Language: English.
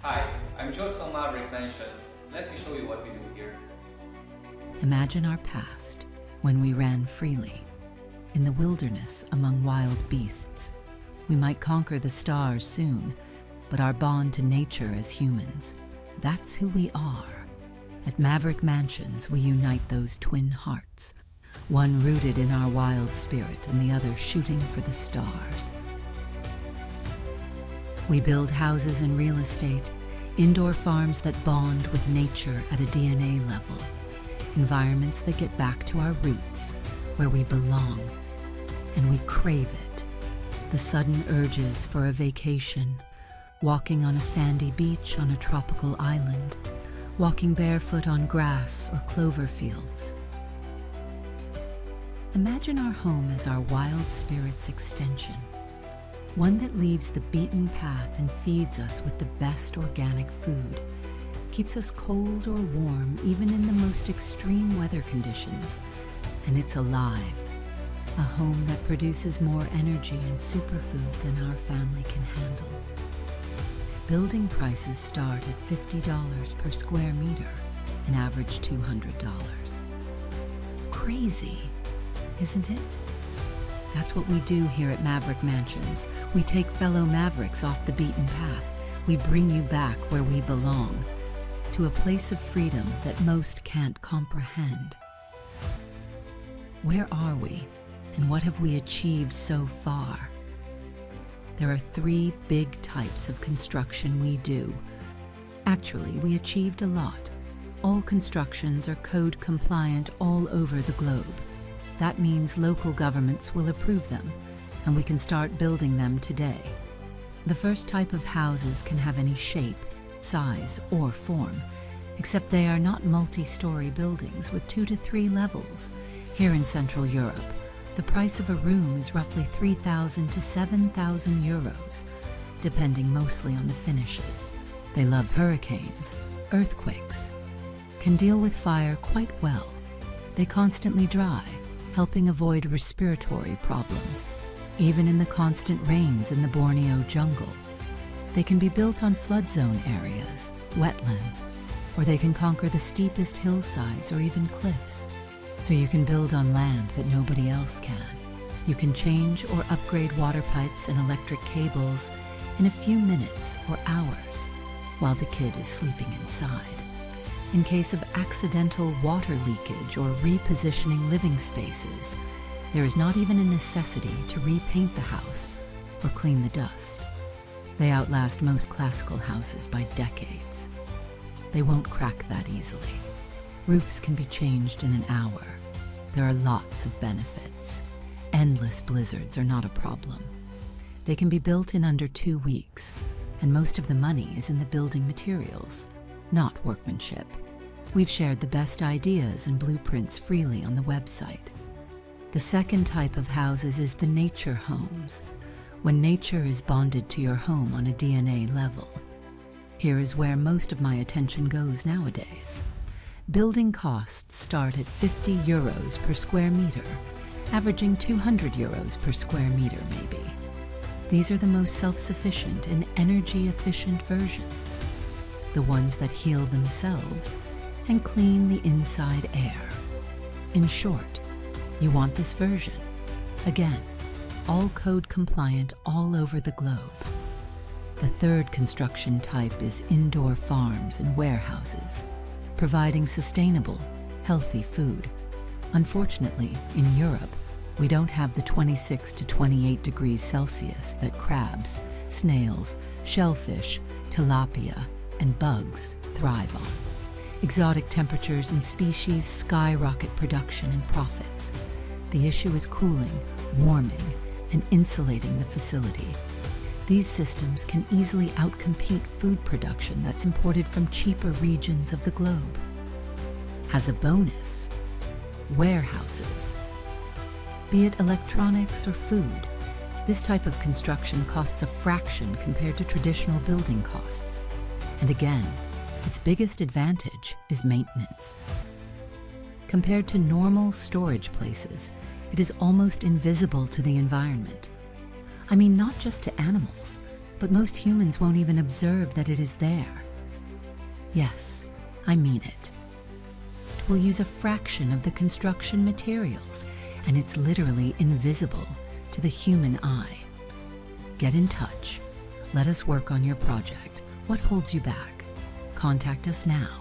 Hi, I'm Joel from Maverick Mansions. Let me show you what we do here. Imagine our past, when we ran freely, in the wilderness among wild beasts. We might conquer the stars soon, but our bond to nature as humans, that's who we are. At Maverick Mansions, we unite those twin hearts, one rooted in our wild spirit and the other shooting for the stars. We build houses and real estate, indoor farms that bond with nature at a DNA level, environments that get back to our roots, where we belong, and we crave it. The sudden urges for a vacation, walking on a sandy beach on a tropical island, walking barefoot on grass or clover fields. Imagine our home as our wild spirit's extension, one that leaves the beaten path and feeds us with the best organic food, keeps us cold or warm even in the most extreme weather conditions, and it's alive. A home that produces more energy and superfood than our family can handle. Building prices start at $50 per square meter and average $200. Crazy, isn't it? That's what we do here at Maverick Mansions. We take fellow Mavericks off the beaten path. We bring you back where we belong, to a place of freedom that most can't comprehend. Where are we, and what have we achieved so far? There are three big types of construction we do. Actually, we achieved a lot. All constructions are code compliant all over the globe. That means local governments will approve them, and we can start building them today. The first type of houses can have any shape, size, or form, except they are not multi-story buildings with 2 to 3 levels. Here in Central Europe, the price of a room is roughly 3,000 to 7,000 euros, depending mostly on the finishes. They love hurricanes, earthquakes, can deal with fire quite well. They constantly dry, helping avoid respiratory problems, even in the constant rains in the Borneo jungle. They can be built on flood zone areas, wetlands, or they can conquer the steepest hillsides or even cliffs. So you can build on land that nobody else can. You can change or upgrade water pipes and electric cables in a few minutes or hours while the kid is sleeping inside. In case of accidental water leakage or repositioning living spaces, there is not even a necessity to repaint the house or clean the dust. They outlast most classical houses by decades. They won't crack that easily. Roofs can be changed in an hour. There are lots of benefits. Endless blizzards are not a problem. They can be built in under 2 weeks, and most of the money is in the building materials, not workmanship. We've shared the best ideas and blueprints freely on the website. The second type of houses is the nature homes, when nature is bonded to your home on a DNA level. Here is where most of my attention goes nowadays. Building costs start at 50 euros per square meter, averaging 200 euros per square meter maybe. These are the most self-sufficient and energy-efficient versions, the ones that heal themselves and clean the inside air. In short, you want this version. Again, all code compliant all over the globe. The third construction type is indoor farms and warehouses, providing sustainable, healthy food. Unfortunately, in Europe, we don't have the 26 to 28 degrees Celsius that crabs, snails, shellfish, tilapia, and bugs thrive on. Exotic temperatures and species skyrocket production and profits. The issue is cooling, warming, and insulating the facility. These systems can easily outcompete food production that's imported from cheaper regions of the globe. As a bonus, warehouses. Be it electronics or food, this type of construction costs a fraction compared to traditional building costs. And again, its biggest advantage is maintenance. Compared to normal storage places, it is almost invisible to the environment. I mean, not just to animals, but most humans won't even observe that it is there. Yes, I mean it. We'll use a fraction of the construction materials, and it's literally invisible to the human eye. Get in touch. Let us work on your project. What holds you back? Contact us now.